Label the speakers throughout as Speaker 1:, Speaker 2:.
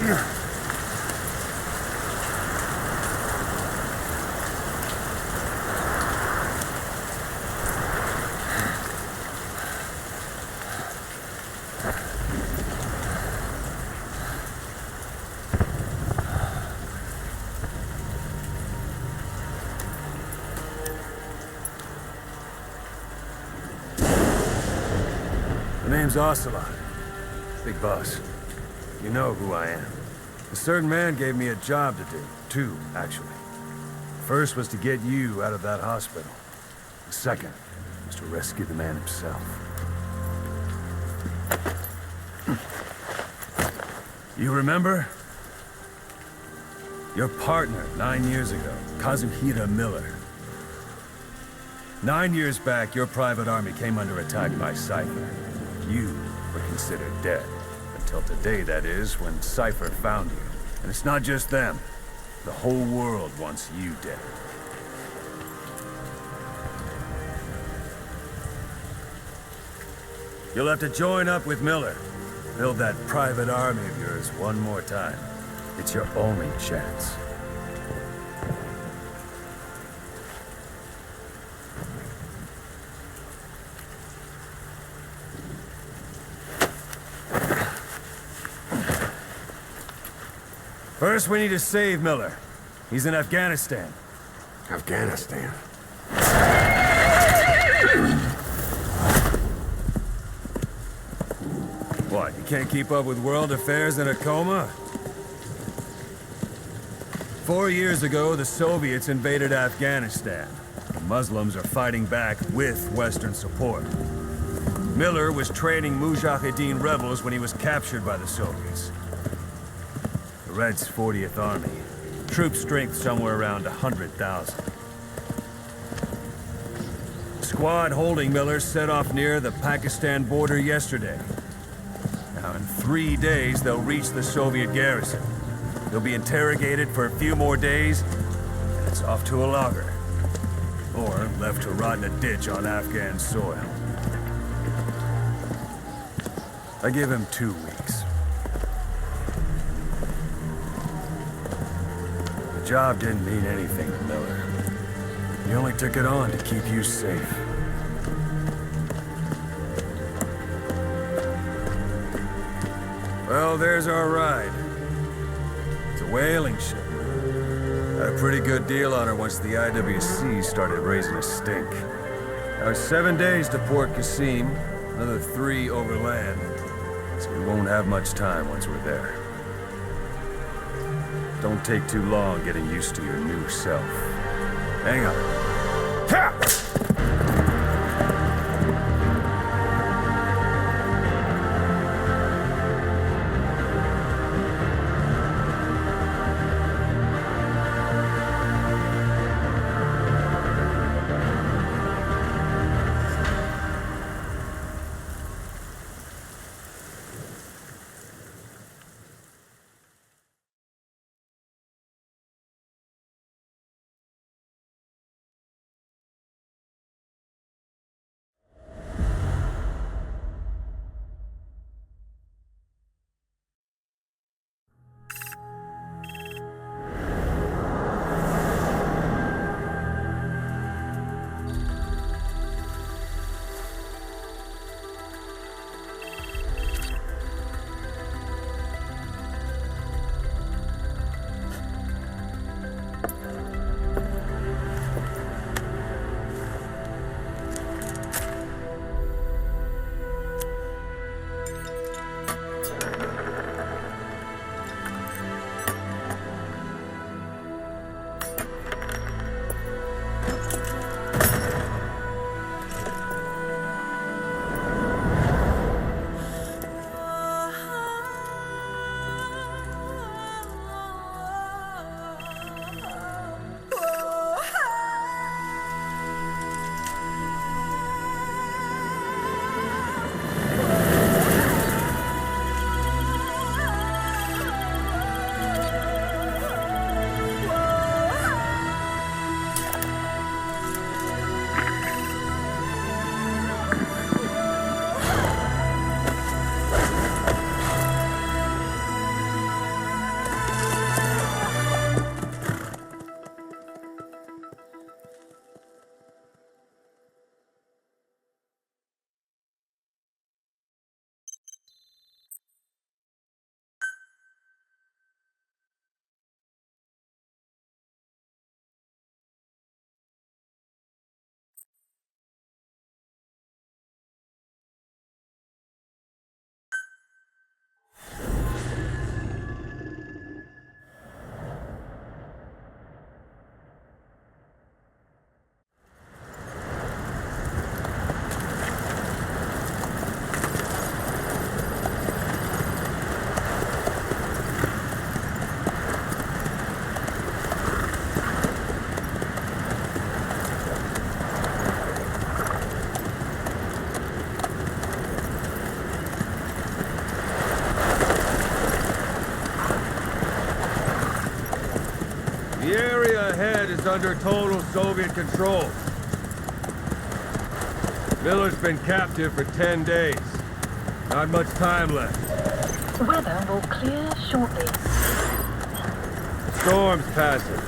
Speaker 1: The name's Ocelot. Big boss. You know who I am. A certain man gave me a job to do. Two, actually. First was to get you out of that hospital. The second was to rescue the man himself. You remember? Your partner 9 years ago, Kazuhira Miller. 9 years back, your private army came under attack by Cipher. You were considered dead. Until today, that is, when Cipher found you. And it's not just them. The whole world wants you dead. You'll have to join up with Miller. Build that private army of yours one more time. It's your only chance. First, we need to save Miller. He's in Afghanistan.
Speaker 2: Afghanistan?
Speaker 1: What, you can't keep up with world affairs in a coma? 4 years ago, the Soviets invaded Afghanistan. The Muslims are fighting back with Western support. Miller was training Mujahideen rebels when he was captured by the Soviets. The Red's 40th Army. Troop strength somewhere around 100,000. The squad holding Miller set off near the Pakistan border yesterday. Now, in 3 days, they'll reach the Soviet garrison. He'll be interrogated for a few more days, and it's off to a lager. Or left to rot in a ditch on Afghan soil. I give him 2 weeks. The job didn't mean anything to Miller. He only took it on to keep you safe. Well, there's our ride. It's a whaling ship. Had a pretty good deal on her once the IWC started raising a stink. Now it's 7 days to Port Qasim, another 3 overland. So we won't have much time once we're there. Don't take too long getting used to your new self. Hang on. Ha! under total Soviet control. Miller's been captive for 10 days. Not much time left.
Speaker 3: Weather will clear shortly.
Speaker 1: Storm's passing.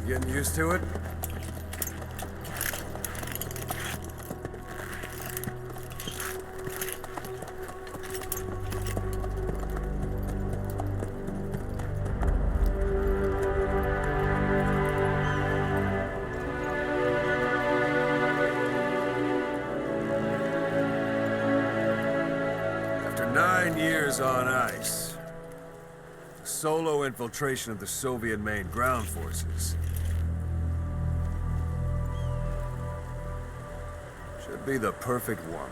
Speaker 1: Getting used to it? After 9 years on ice, solo infiltration of the Soviet main ground forces should be the perfect one.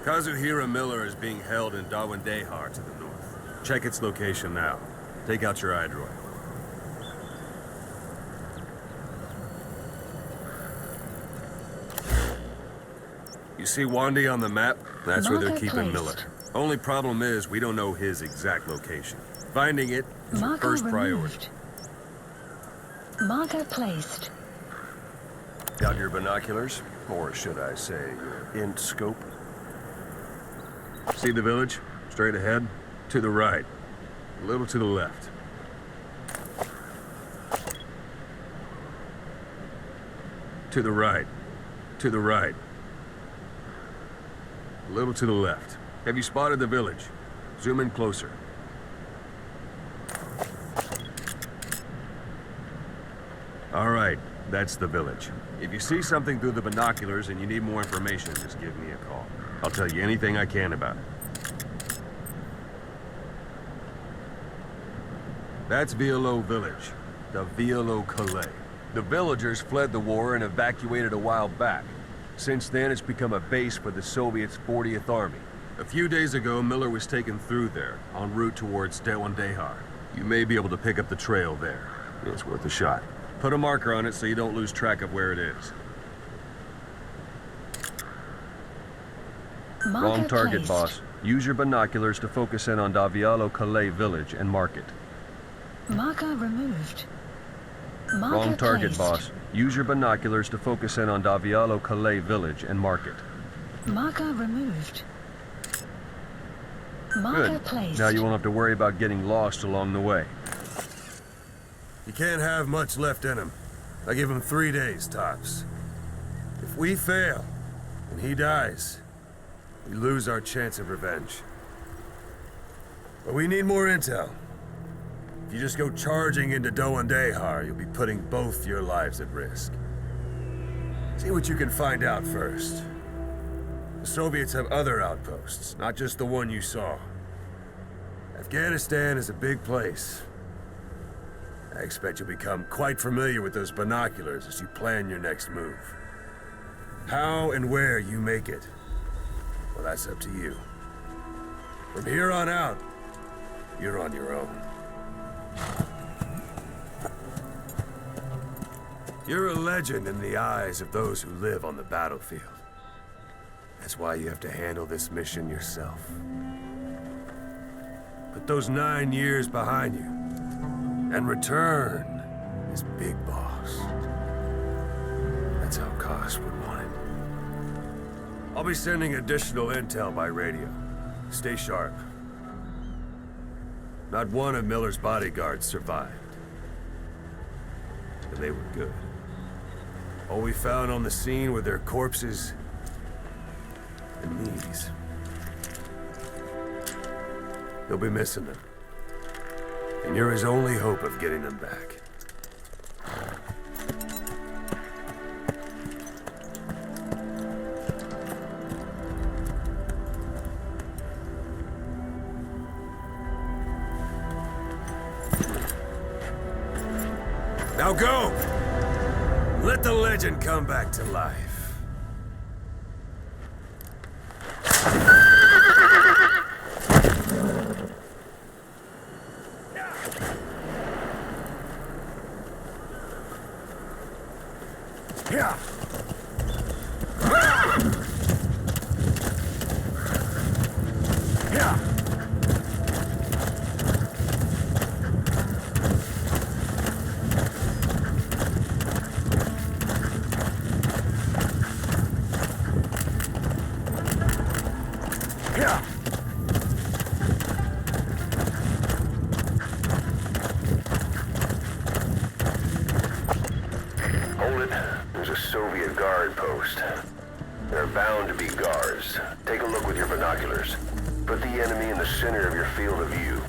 Speaker 1: Kazuhira Miller is being held in Dawandehar to the north. Check its location now. Take out your iDroid. You see Wandy on the map? That's where they're keeping Miller. Only problem is, we don't know his exact location. Finding it is your first priority.
Speaker 3: Marker placed.
Speaker 1: Got your binoculars? Or should I say, your int scope? See the village? Straight ahead? To the right. A little to the left. To the right. To the right. A little to the left. Have you spotted the village? Zoom in closer. All right, that's the village. If you see something through the binoculars and you need more information, just give me a call. I'll tell you anything I can about it. That's Violo Village, the Violo Calais. The villagers fled the war and evacuated a while back. Since then, it's become a base for the Soviets' 40th Army. A few days ago, Miller was taken through there, en route towards Dawandehar. You may be able to pick up the trail there. It's worth a shot. Put a marker on it so you don't lose track of where it is.
Speaker 3: Marker
Speaker 1: Wrong target,
Speaker 3: placed.
Speaker 1: boss. Use your binoculars to focus in on Davialo Calais village and mark it.
Speaker 3: Marker removed. Marker
Speaker 1: Wrong target,
Speaker 3: placed.
Speaker 1: boss. Use your binoculars to focus in on Davialo Calais village and mark it.
Speaker 3: Marker removed. Marker
Speaker 1: Good.
Speaker 3: placed.
Speaker 1: Now you won't have to worry about getting lost along the way. You can't have much left in him. I give him 3 days, tops. If we fail, and he dies, we lose our chance of revenge. But we need more intel. If you just go charging into Dawandehar, you'll be putting both your lives at risk. See what you can find out first. The Soviets have other outposts, not just the one you saw. Afghanistan is a big place. I expect you'll become quite familiar with those binoculars as you plan your next move. How and where you make it, well, that's up to you. From here on out, you're on your own. You're a legend in the eyes of those who live on the battlefield. That's why you have to handle this mission yourself. Put those 9 years behind you, and return as Big Boss. That's how Koss would want it. I'll be sending additional intel by radio. Stay sharp. Not one of Miller's bodyguards survived. And they were good. All we found on the scene were their corpses and knees. You'll be missing them. And you're his only hope of getting them back. Now go! Let the legend come back to life. Yeah. Yeah.
Speaker 2: Hold it. There's a Soviet guard post. There are bound to be guards. Take a look with your binoculars. Put the enemy in the center of your field of view.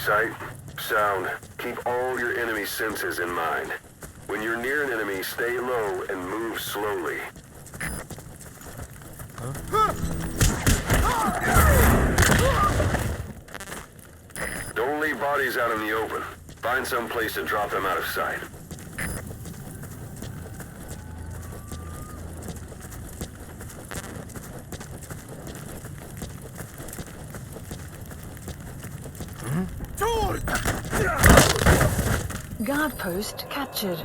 Speaker 2: Sight, sound, keep all your enemy senses in mind. When you're near an enemy, stay low and move slowly. Don't leave bodies out in the open. Find some place to drop them out of sight.
Speaker 3: Guard post captured.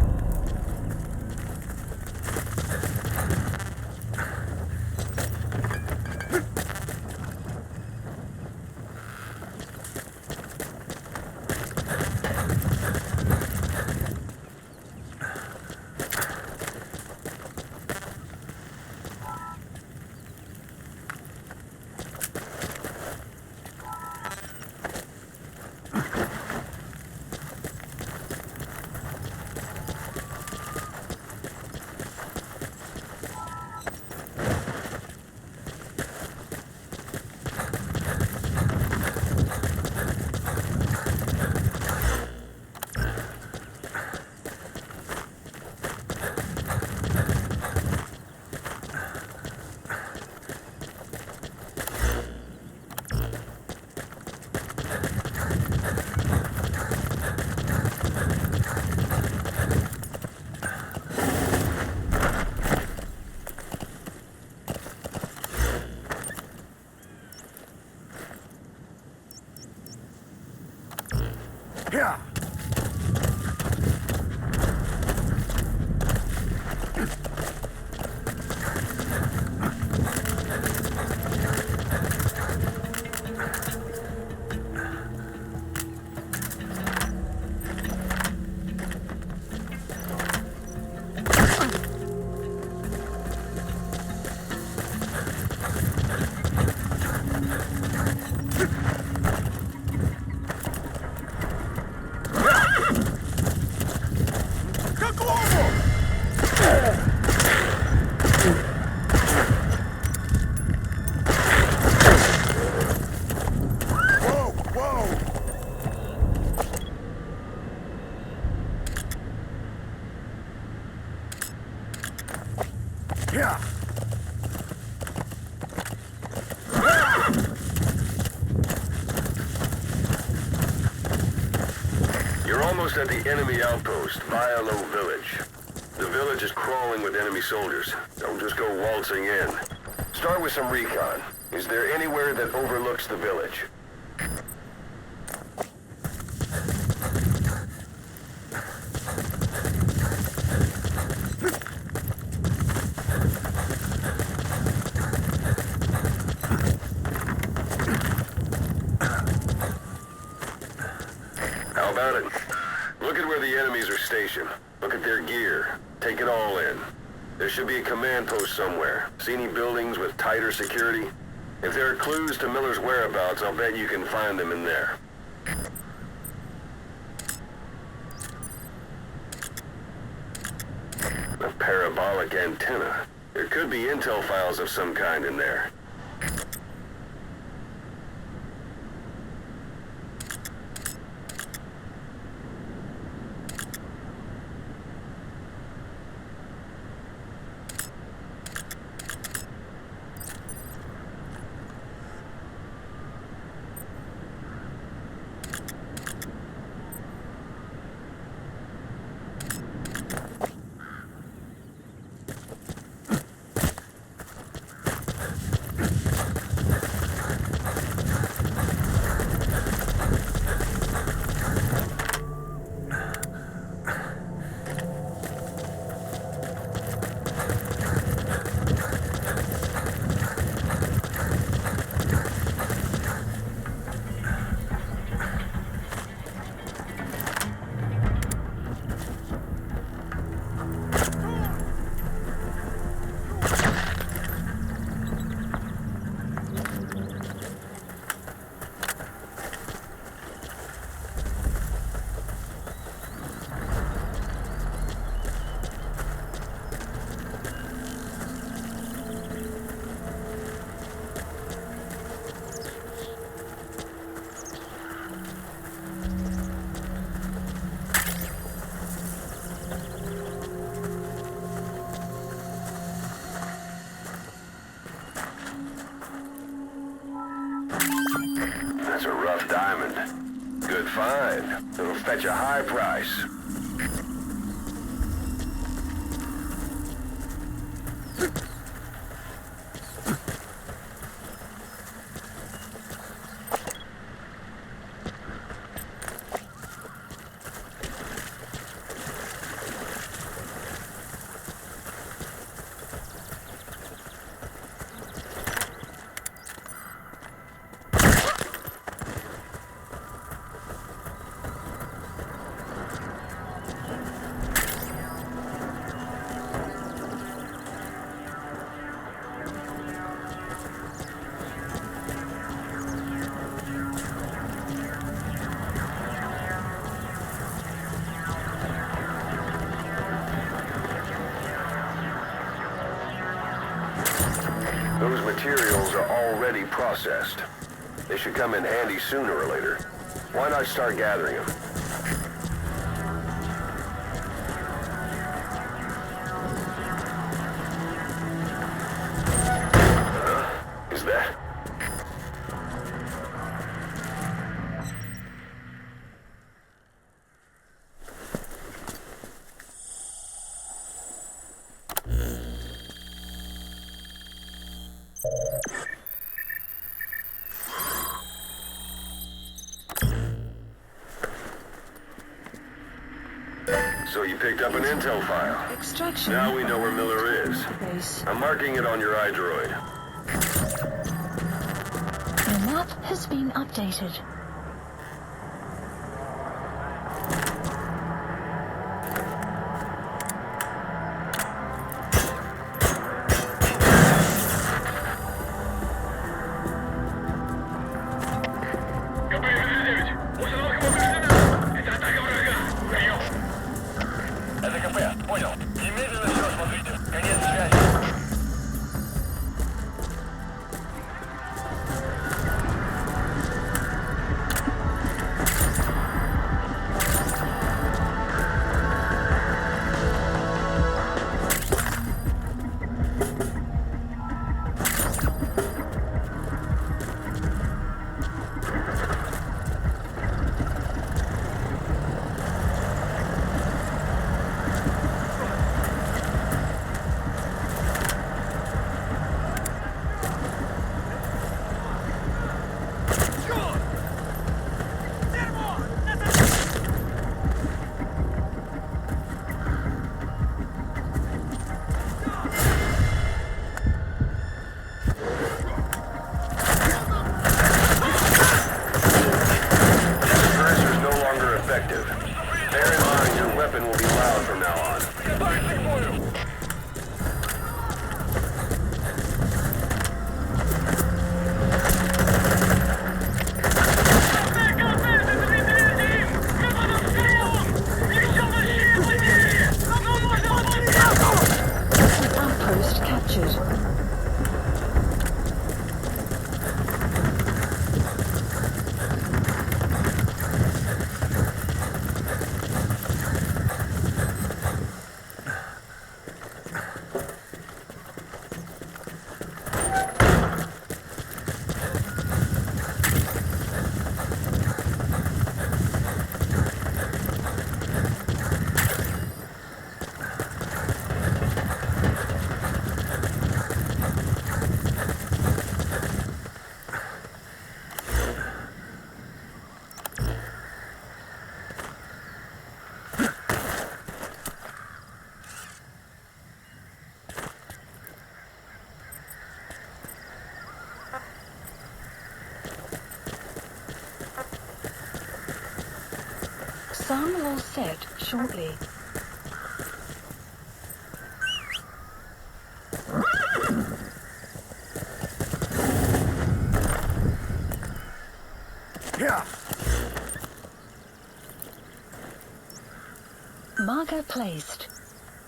Speaker 1: Yeah. Yeah.
Speaker 2: You're almost at the enemy outpost, Vialo Village. The village is crawling with enemy soldiers. Don't just go waltzing in. Start with some recon. Is there anywhere that overlooks the village? How about it? Look at where the enemies are stationed. Look at their gear. Take it all in. There should be a command post somewhere. See any buildings with tighter security? If there are clues to Miller's whereabouts, I'll bet you can find them in there. A parabolic antenna. There could be intel files of some kind in there. That's a rough diamond. Good find. It'll fetch a high price. Those materials are already processed. They should come in handy sooner or later. Why not start gathering them? Is that? So you picked up an intel file.
Speaker 3: Extraction.
Speaker 2: Now we know where Miller is.
Speaker 3: Base.
Speaker 2: I'm marking it on your iDroid.
Speaker 3: The map has been updated. reset shortly.
Speaker 2: Yeah.
Speaker 3: Marker placed.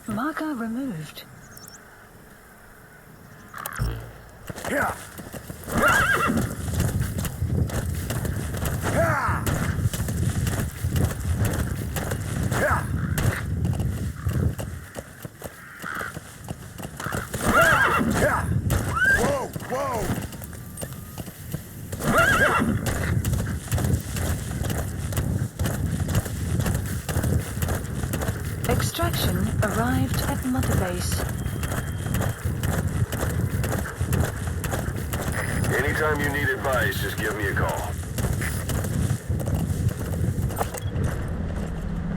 Speaker 3: Marker removed.
Speaker 2: Yeah. Yeah. Yeah. Yeah. Yeah. Whoa, whoa. Yeah.
Speaker 3: Extraction arrived at Mother Base.
Speaker 2: Anytime you need advice, just give me a call.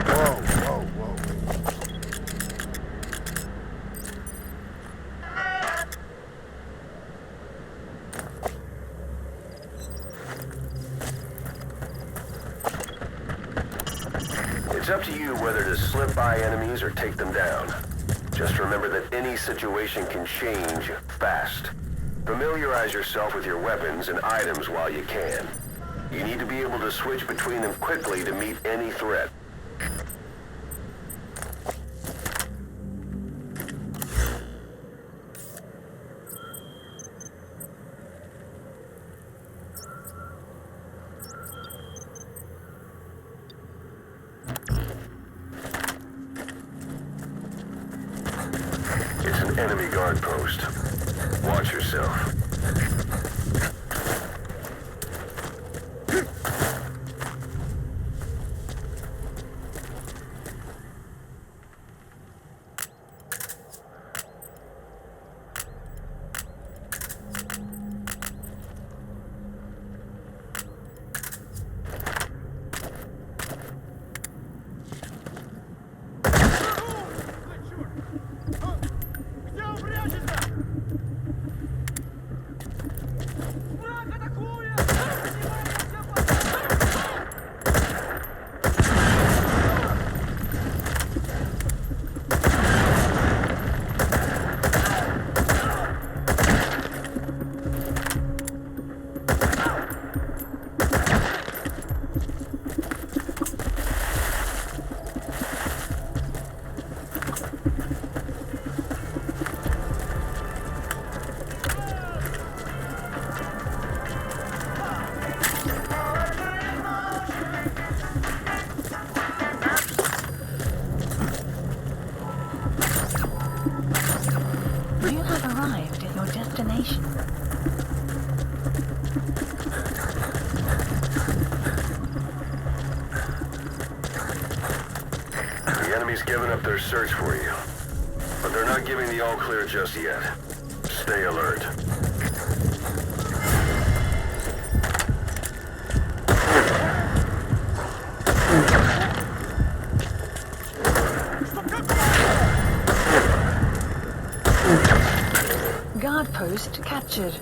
Speaker 2: Whoa, whoa, whoa. It's up to you whether to slip by enemies or take them down. Just remember that any situation can change fast. Familiarize yourself with your weapons and items while you can. You need to be able to switch between them quickly to meet any threat. It's an enemy guard post. Watch yourself.
Speaker 3: You have arrived at your destination.
Speaker 2: The enemy's given up their search for you, but they're not giving the all-clear just yet. Stay alert.
Speaker 3: Guard post captured.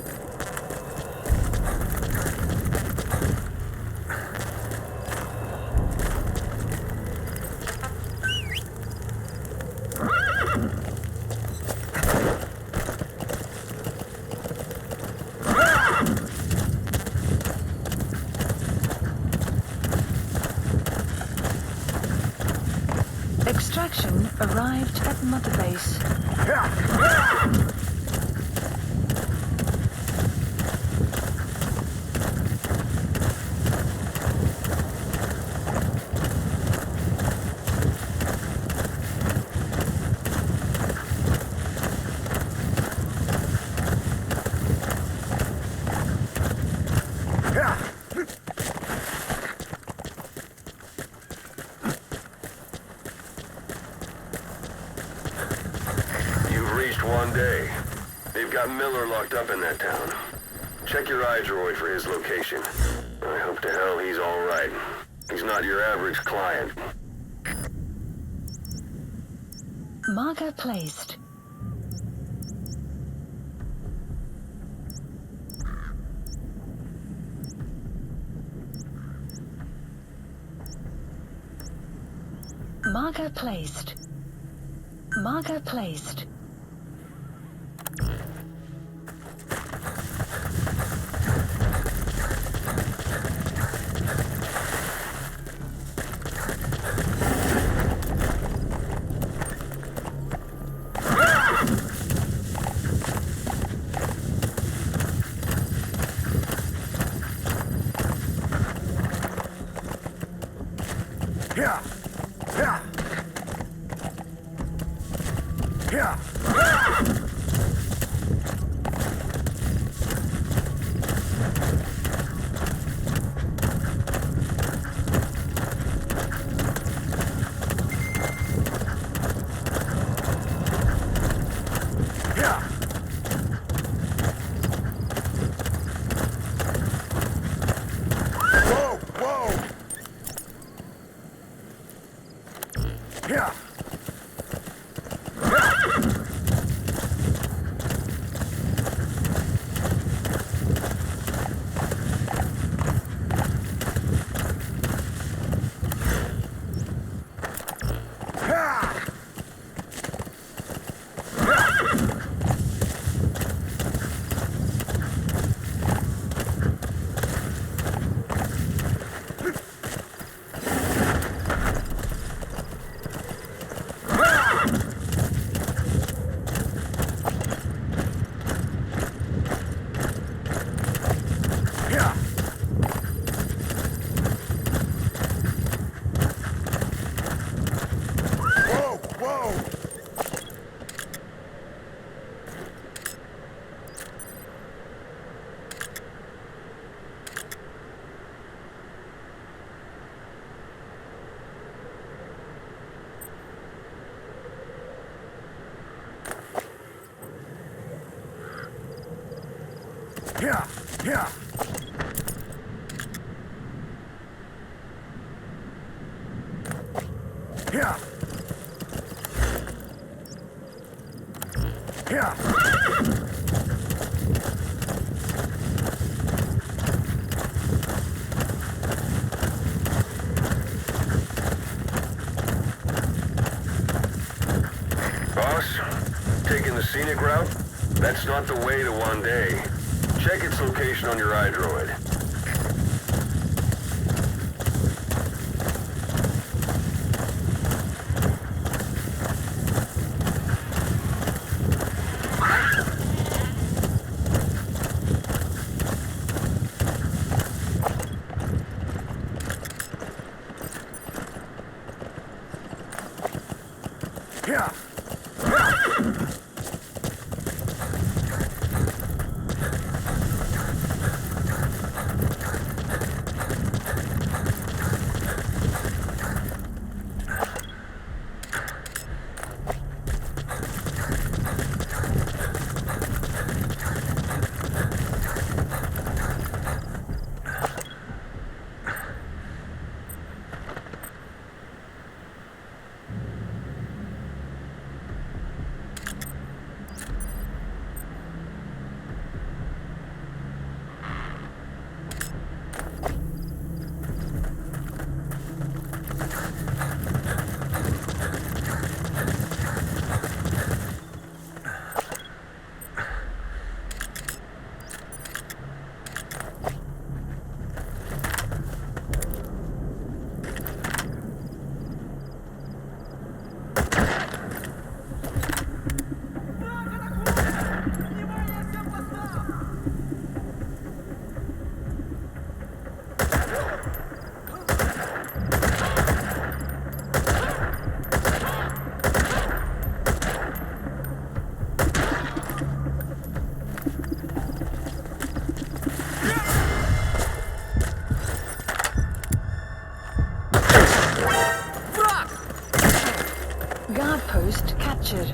Speaker 3: Extraction arrived at Mother Base.
Speaker 2: You've reached one day. They've got Miller locked up in that town. Check your iDroid for his location. I hope to hell he's all right. He's not your average client.
Speaker 3: Marker placed. Marker placed. Marker placed.
Speaker 1: Yeah. Yeah. Yeah. Yeah. Yeah, yeah. Yeah. Yeah.
Speaker 2: Boss, taking the scenic route? That's not the way to one day. Check its location on your iDroid.
Speaker 1: Yeah.
Speaker 3: Guard post captured.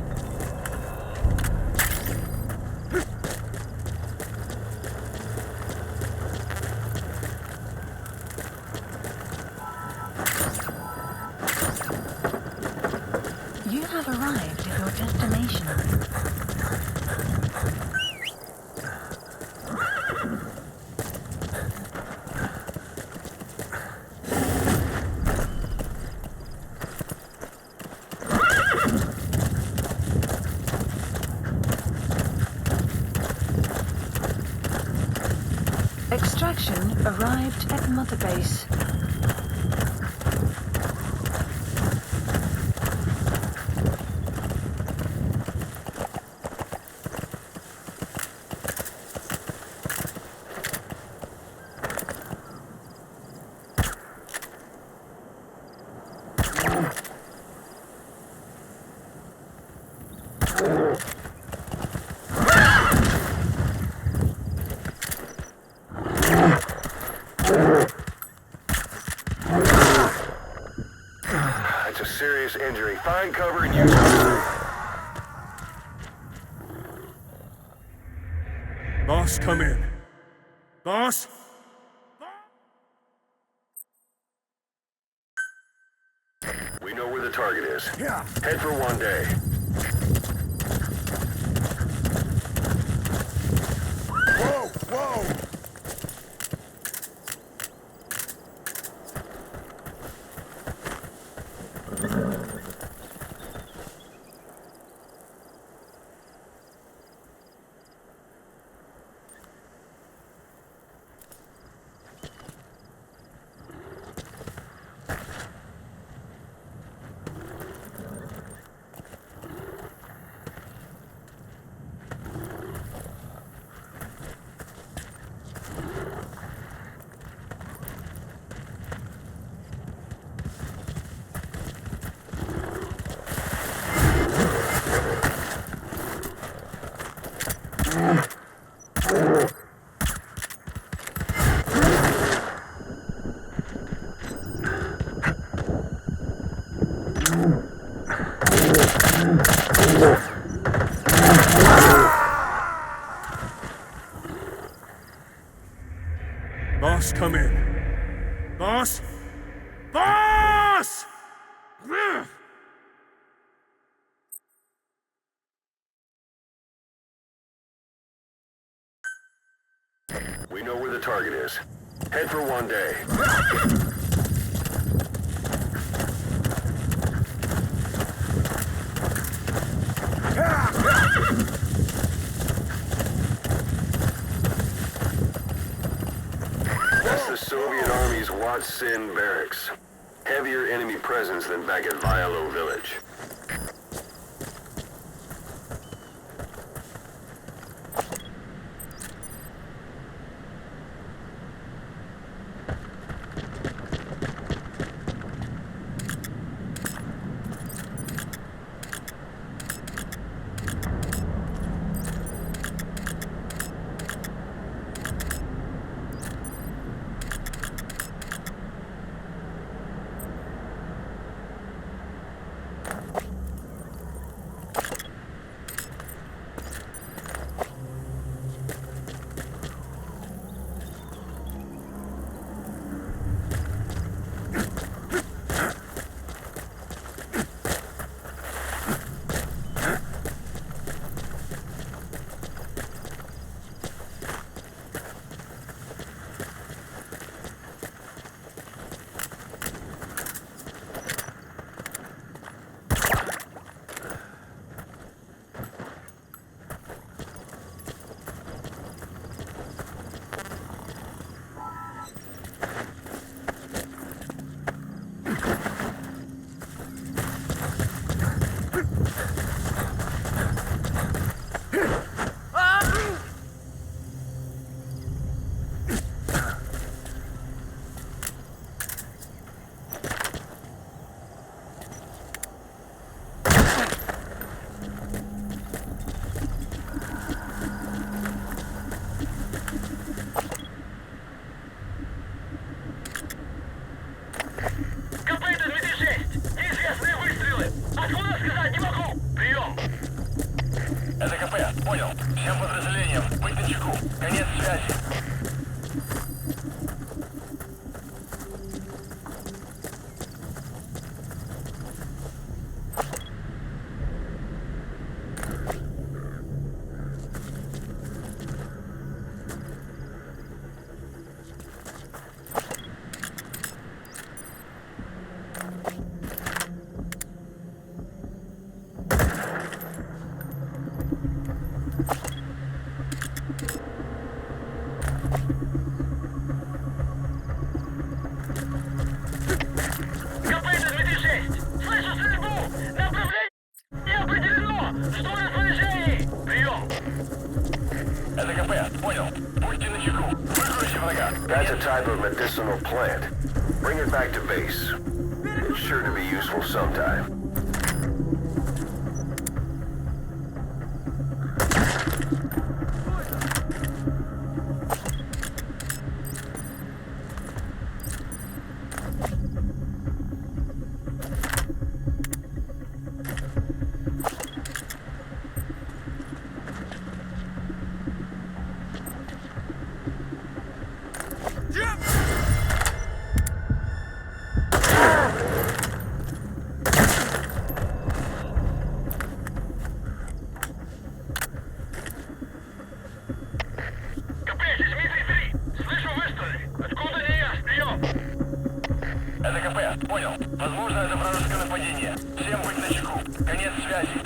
Speaker 3: You have arrived at your destination. extraction arrived at Mother Base.
Speaker 2: That's a serious injury. Find cover and use it.
Speaker 1: Boss, come in. Boss?
Speaker 2: We know where the target is.
Speaker 1: Yeah.
Speaker 2: Head for one day.
Speaker 1: Whoa, whoa! Boss, come in. Boss? Boss! Ugh.
Speaker 2: We know where the target is. Head for one day. That's the Soviet Army's Watsin barracks. Heavier enemy presence than back at Vialo village.
Speaker 4: Понял. Всем подразделениям. Быть начеку. Конец связи. Что на снижении? Прием! Это КП, понял. Будьте начеку. Выкройте врага.
Speaker 2: That's a type of medicinal plant. Bring it back to base. It's sure to be useful sometime.
Speaker 4: КП, здесь Дмитрий-3. Слышу выстрелы. Откуда не я? Прием! Это КП, понял. Возможно, это вражеское нападение. Всем быть начеку. Конец связи.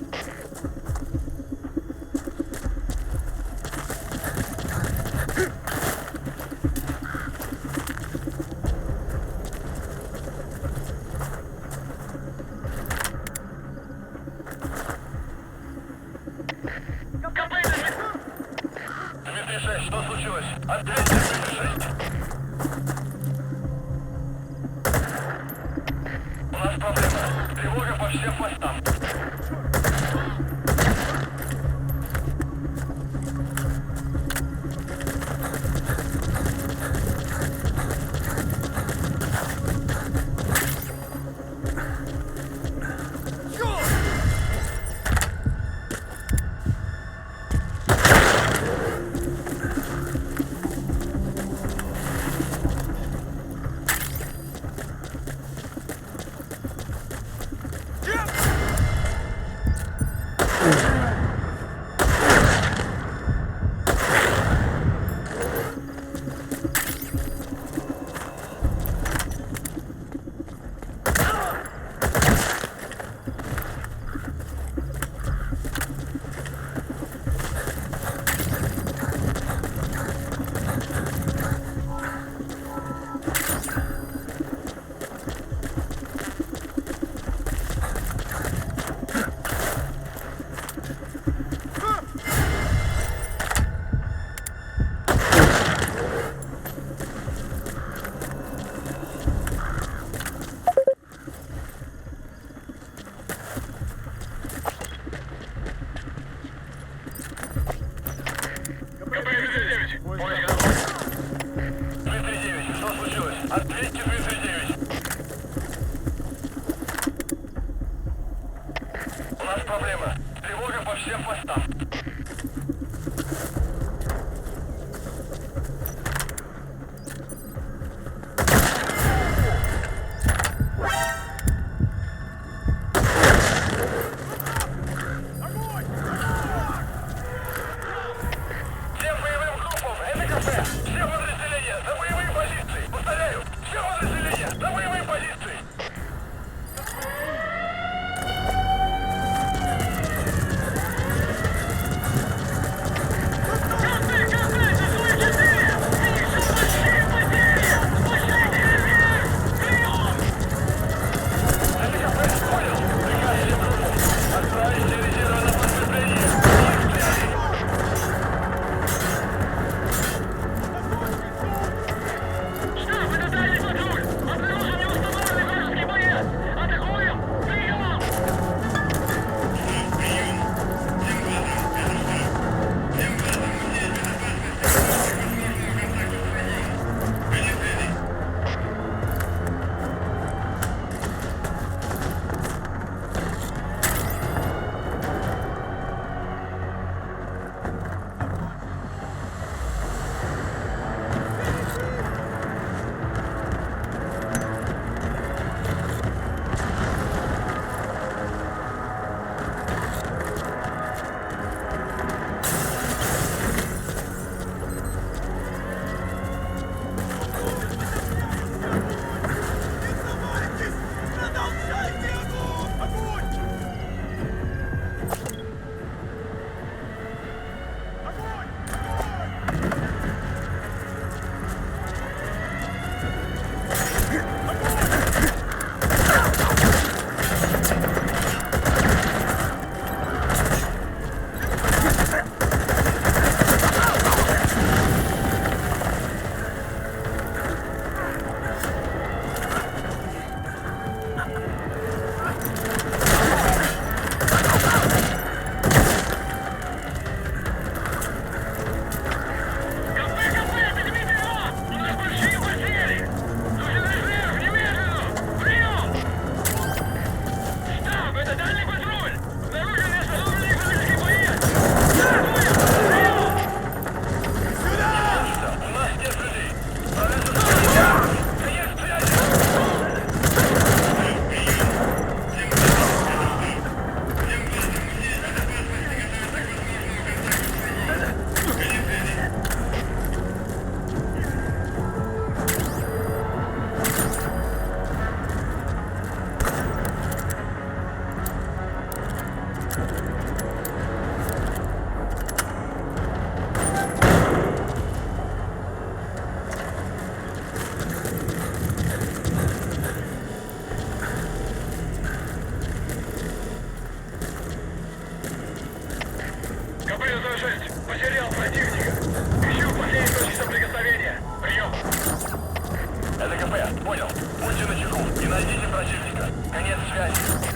Speaker 4: КП, Дмитрий-6, что случилось? Ответьте, Дмитрий-6. У нас проблема. Тревога по всем постам. Ответьте, 39. У нас проблема. Тревога по всем постам. Всем боевым группам, это КП. Все подразделения на боевые позиции. Повторяю, все подразделения на боевые позиции. Копия 06. Потерял противника. Ищу последние точки соприкосновения. Прием. Это КП. Понял. Будьте начеку и найдите противника. Конец связи.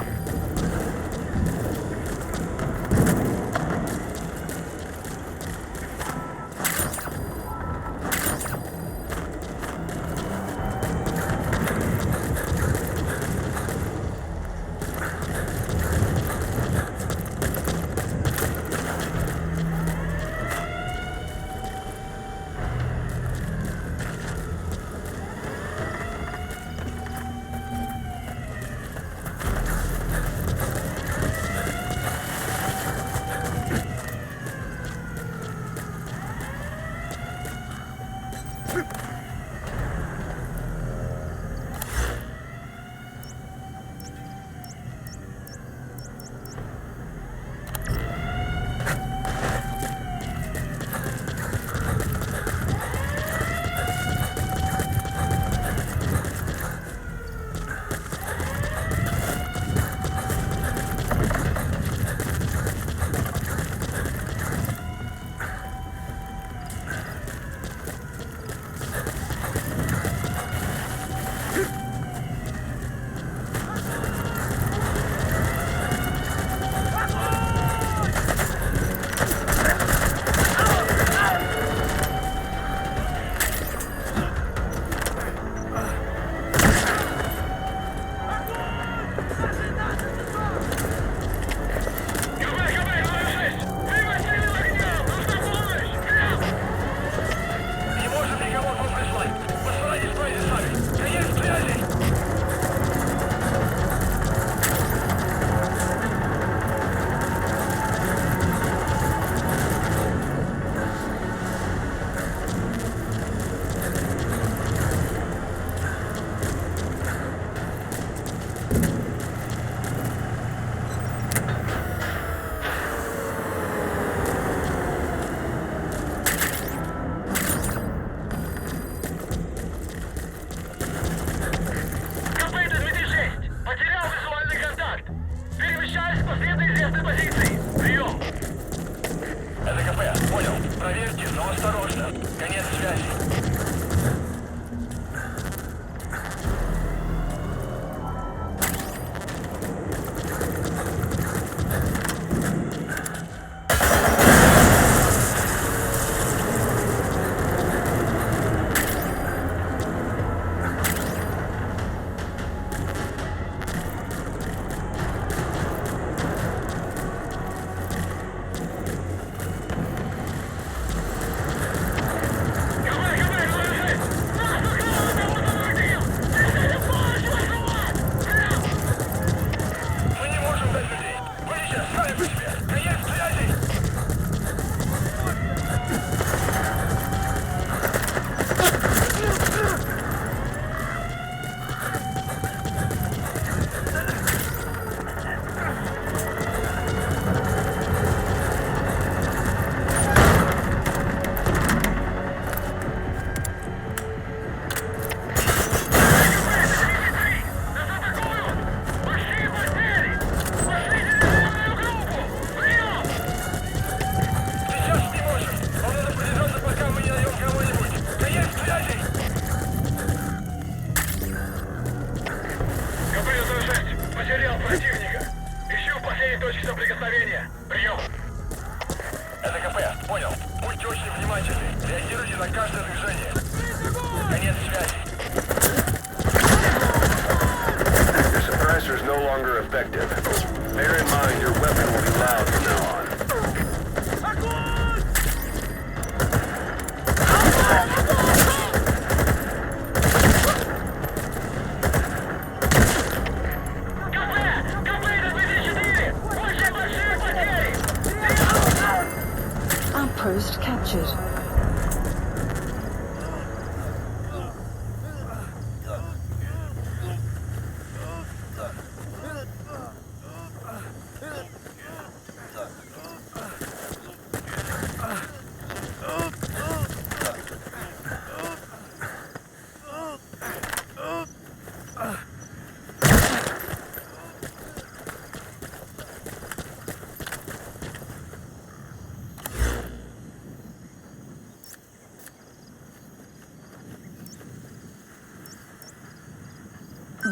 Speaker 3: Outpost captured.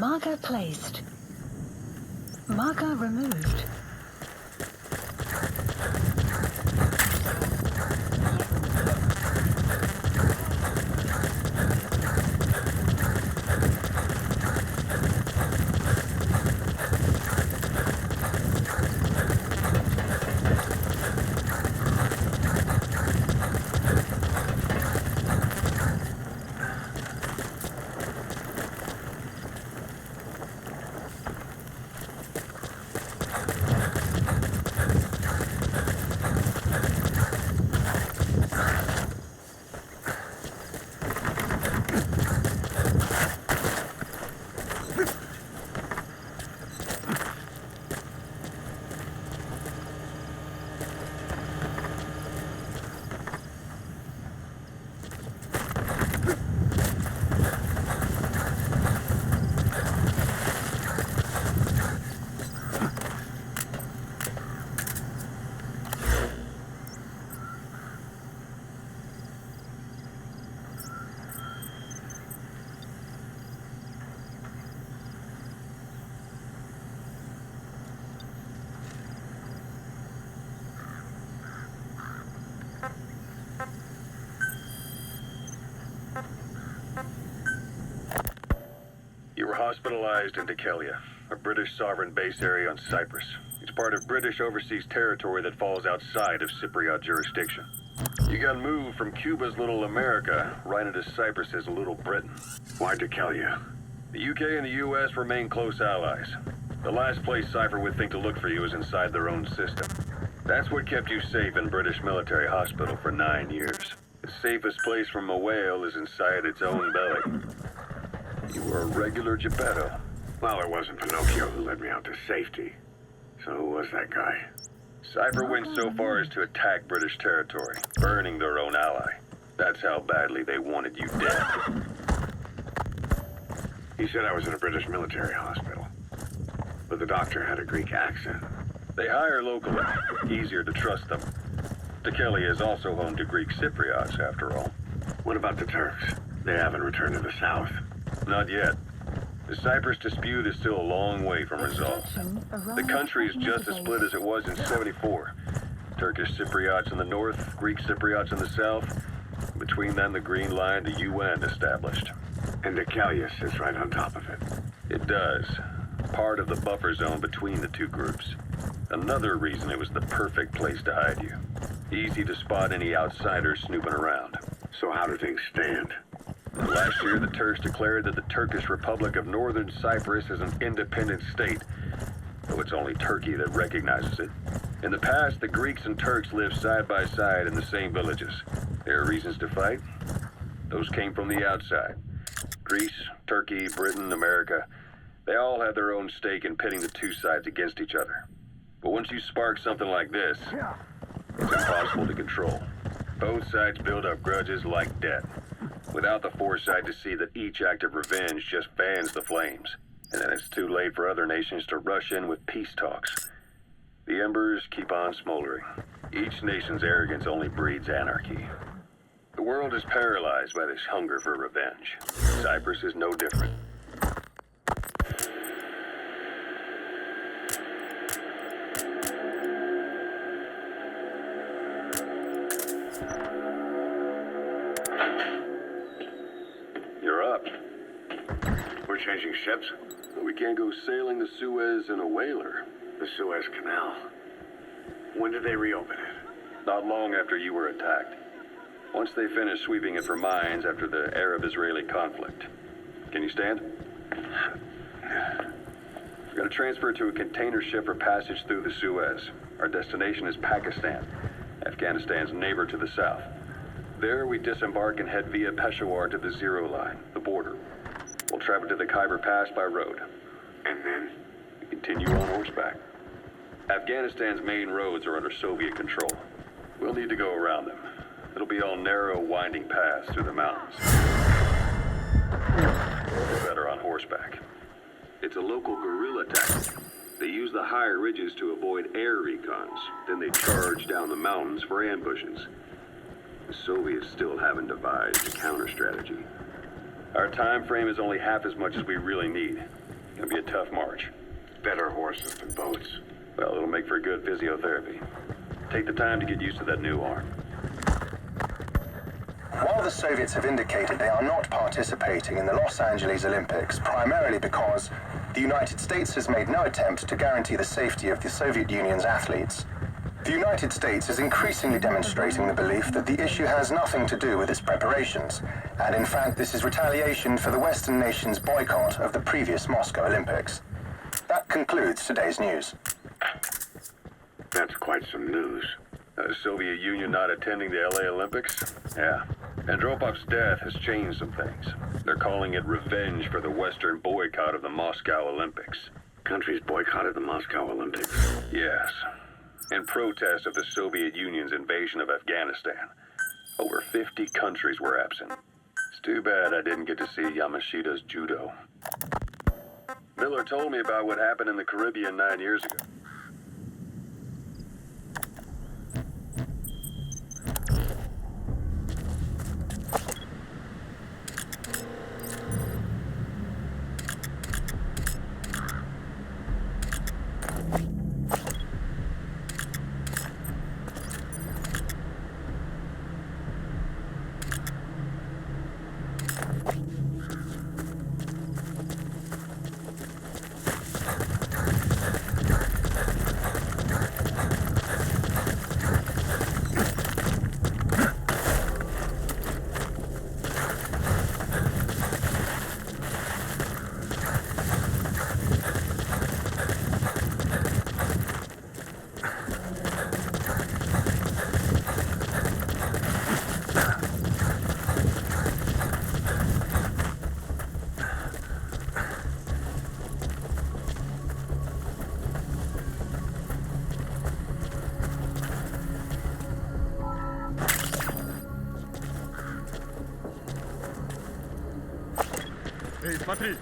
Speaker 3: Marker placed. Marker removed.
Speaker 2: You were hospitalized in Dekelia, a British sovereign base area on Cyprus. It's part of British overseas territory that falls outside of Cypriot jurisdiction. You got moved from Cuba's Little America right into Cyprus's Little Britain. Why Dekelia? The UK and the US remain close allies. The last place Cipher would think to look for you is inside their own system. That's what kept you safe in British military hospital for 9 years. The safest place from a whale is inside its own belly. You were a regular Geppetto.
Speaker 5: Well, it wasn't Pinocchio who led me out to safety. So who was that guy?
Speaker 2: Cipher went so far as to attack British territory, burning their own ally. That's how badly they wanted you dead.
Speaker 5: He said I was in a British military hospital. But the doctor had a Greek accent.
Speaker 2: They hire locally. Easier to trust them. Dekelia is also home to Greek Cypriots, after all.
Speaker 5: What about the Turks? They haven't returned to the south.
Speaker 2: Not yet. The Cyprus dispute is still a long way from resolve. The country is just as split as it was in '74. Turkish Cypriots in the north, Greek Cypriots in the south. Between them, the Green Line, the UN established.
Speaker 5: And Dekelia sits right on top of it.
Speaker 2: It does. Part of the buffer zone between the two groups. Another reason it was the perfect place to hide you. Easy to spot any outsiders snooping around.
Speaker 5: So how do things stand?
Speaker 2: Last year, the Turks declared that the Turkish Republic of Northern Cyprus is an independent state, though it's only Turkey that recognizes it. In the past, the Greeks and Turks lived side by side in the same villages. There are reasons to fight. Those came from the outside. Greece, Turkey, Britain, America, they all had their own stake in pitting the two sides against each other. But once you spark something like this, it's impossible to control. Both sides build up grudges like debt, without the foresight to see that each act of revenge just fans the flames. And then it's too late for other nations to rush in with peace talks. The embers keep on smoldering. Each nation's arrogance only breeds anarchy. The world is paralyzed by this hunger for revenge. Cyprus is no different. You're up.
Speaker 5: We're changing ships?
Speaker 2: We can't go sailing the Suez in a whaler.
Speaker 5: The Suez Canal. When did they reopen it?
Speaker 2: Not long after you were attacked. Once they finished sweeping it for mines after the Arab-Israeli conflict. Can you stand? We're going to transfer it to a container ship for passage through the Suez. Our destination is Pakistan, Afghanistan's neighbor to the south. There, we disembark and head via Peshawar to the Zero Line, the border. We'll travel to the Khyber Pass by road.
Speaker 5: And then?
Speaker 2: We continue on horseback. Afghanistan's main roads are under Soviet control. We'll need to go around them. It'll be all narrow, winding paths through the mountains. Better on horseback. It's a local guerrilla tactic. They use the higher ridges to avoid air recons. Then they charge down the mountains for ambushes. The Soviets still haven't devised a counter strategy. Our time frame is only half as much as we really need.
Speaker 6: It'll be a tough march.
Speaker 5: Better horses than boats.
Speaker 6: Well, it'll make for good physiotherapy. Take the time to get used to that new arm.
Speaker 7: While the Soviets have indicated they are not participating in the Los Angeles Olympics, primarily because the United States has made no attempt to guarantee the safety of the Soviet Union's athletes, the United States is increasingly demonstrating the belief that the issue has nothing to do with its preparations, and in fact this is retaliation for the Western nations' boycott of the previous Moscow Olympics. That concludes today's news.
Speaker 5: That's quite some news.
Speaker 6: The Soviet Union not attending the LA Olympics? Yeah. Andropov's death has changed some things. They're calling it revenge for the Western boycott of the Moscow Olympics.
Speaker 5: Countries boycotted the Moscow Olympics.
Speaker 6: Yes. In protest of the Soviet Union's invasion of Afghanistan. Over 50 countries were absent. It's too bad I didn't get to see Yamashita's judo. Miller told me about what happened in the Caribbean 9 years ago.
Speaker 8: Эй, смотри!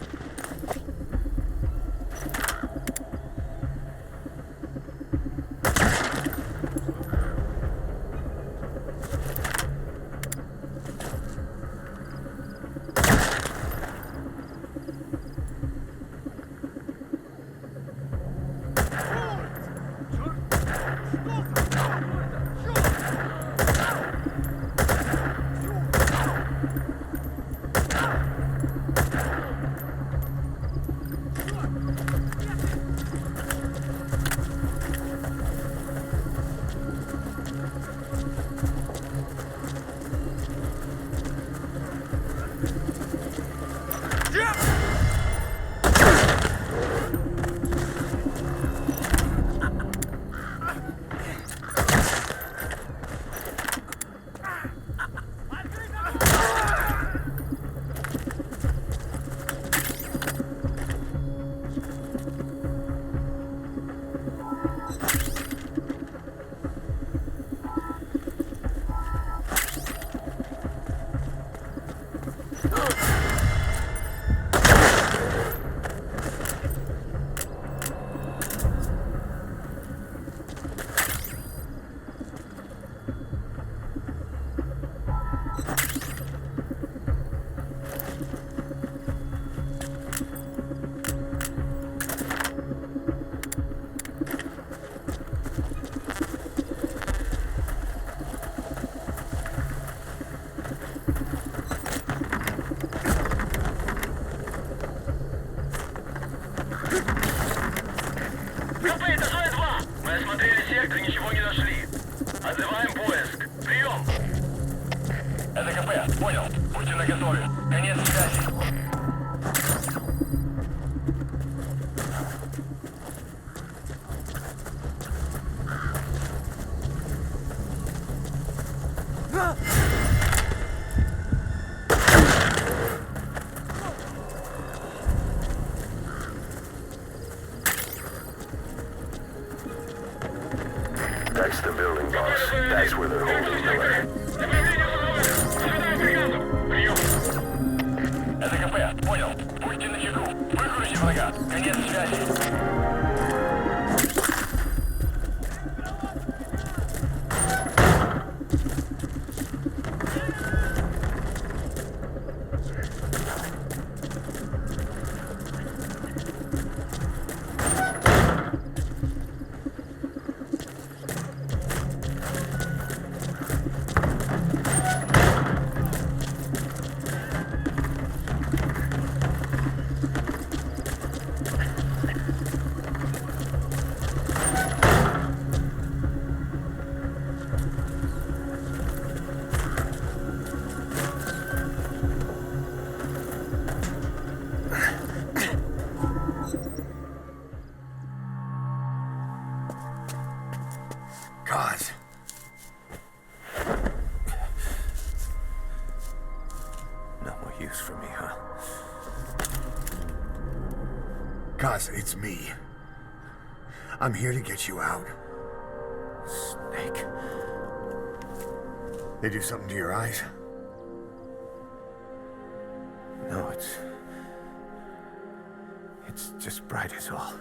Speaker 4: Понял. Будьте наготове. Конец связи.
Speaker 2: That's the building, boss. That's where they're holding Miller.
Speaker 4: Это КП. Понял. Будьте начеку. Выкрути врага. Конец связи.
Speaker 8: God.
Speaker 1: No more use for me, huh?
Speaker 8: Guys, it's me. I'm here to get you out.
Speaker 1: Snake.
Speaker 8: They do something to your eyes?
Speaker 1: No, it's just bright as all.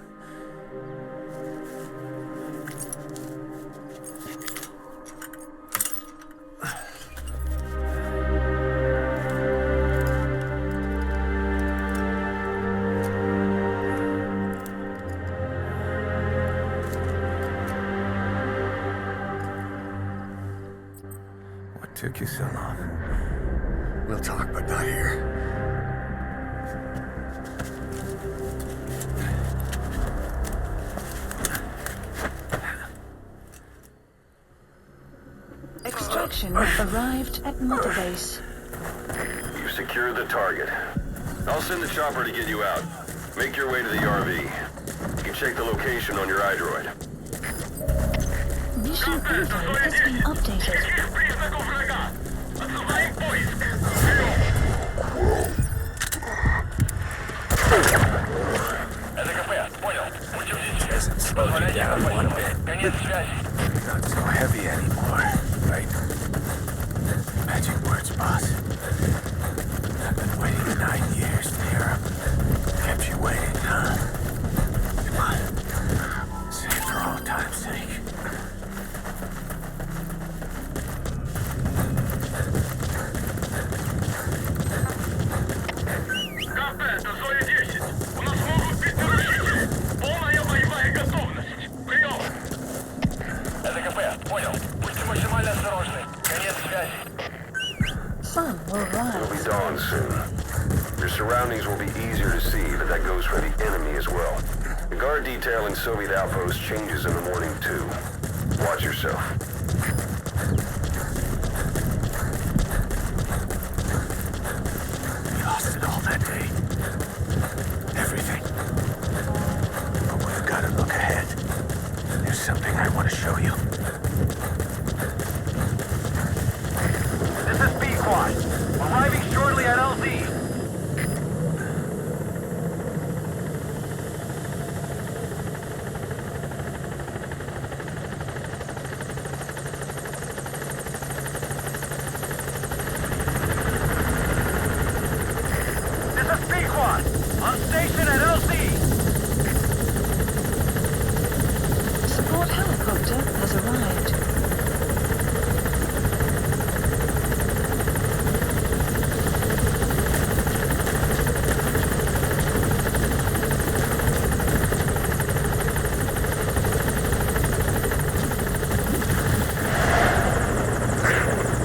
Speaker 1: What took you so long?
Speaker 8: We'll talk, but not here.
Speaker 3: Extraction arrived at Mother Base.
Speaker 2: You've secured the target. I'll send the chopper to get you out. Make your way to the RV. You can check the location on your iDroid.
Speaker 3: Mission info has been updated.
Speaker 4: Никаких признаков врага. Отсылаем поиск. Это КП, понял. Будьте бдительны. Позволяйте КП. Конец связи.
Speaker 1: Not so heavy anymore, right? Magic words, boss. I've been waiting 9 years to hear 'em. Kept you waiting, huh? Come on. Say it for all time's sake.
Speaker 4: КП, это зона 10. У нас могут быть нарушители. Полная боевая готовность. Прием. Это КП, понял. Будьте максимально осторожны. Конец связи.
Speaker 3: Sun will
Speaker 2: It'll be
Speaker 3: rise.
Speaker 2: dawn soon. Your surroundings will be easier to see, but that goes for the enemy as well. The guard detail in Soviet outposts changes in the morning, too. Watch yourself.
Speaker 1: We lost it all that day. Everything. But we've got to look ahead. There's something I want to show you.
Speaker 4: This is B-Quad. Arriving shortly at LZ. This is B-Quad. On station at LZ.
Speaker 3: Support helicopter has arrived.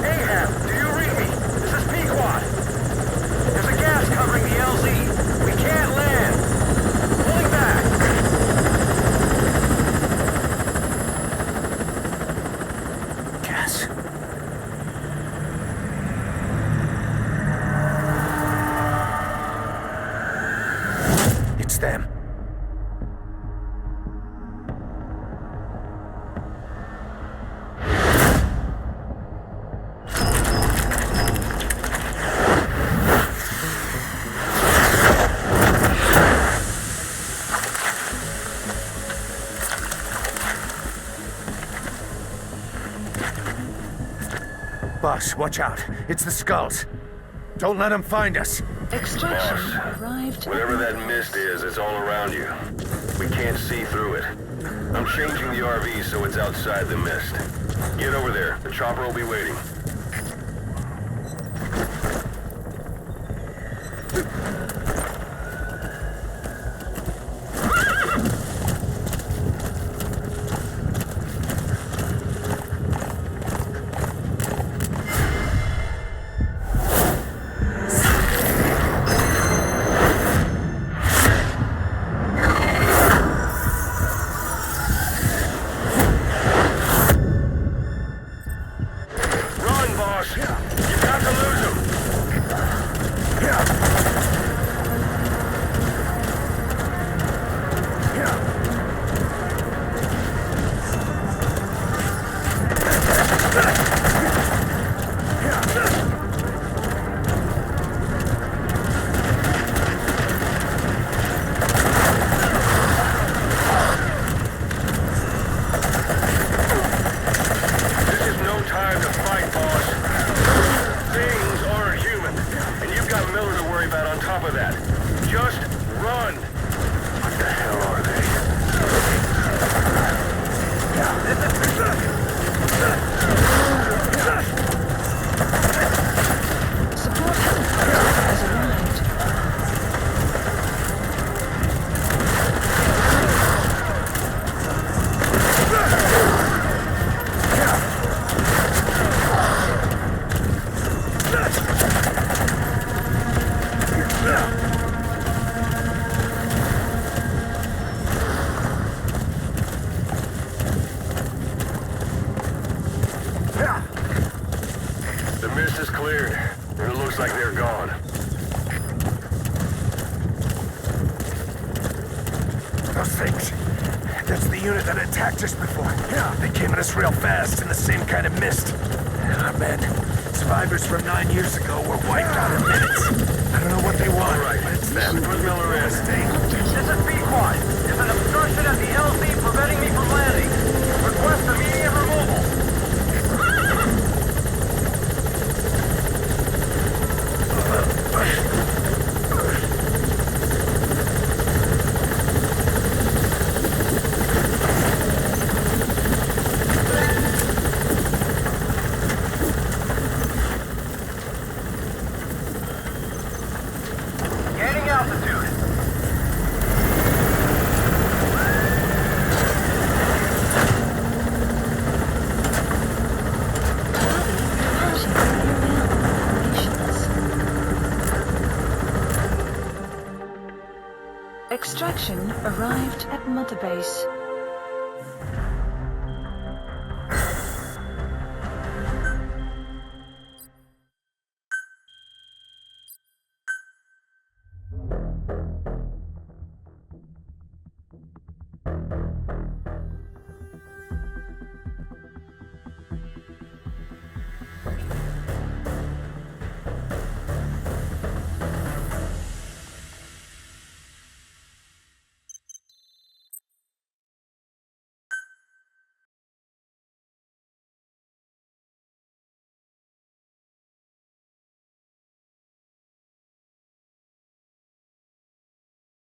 Speaker 4: Ahab, do you read me? This is Pequod. There's a gas covering the LZ. We can't land. Pulling back.
Speaker 1: Gas. It's them. Boss, watch out. It's the skulls. Don't let them find us.
Speaker 3: Extraction arrived.
Speaker 2: Whatever that mist is, it's all around you. We can't see through it. I'm changing the RV so it's outside the mist. Get over there. The chopper will be waiting. The mist is cleared, and it looks like they're gone.
Speaker 9: Those things. That's the unit that attacked us before. Yeah, they came at us real fast in the same kind of mist. Ah, man. Survivors from 9 years ago were wiped out in minutes. I don't know what they want, but it's them.
Speaker 2: Put Miller in.
Speaker 4: This is B-Quad. There's an obstruction at the LZ preventing me from landing. Request immediate removal. Gaining altitude.
Speaker 3: Extraction arrived at Mother Base.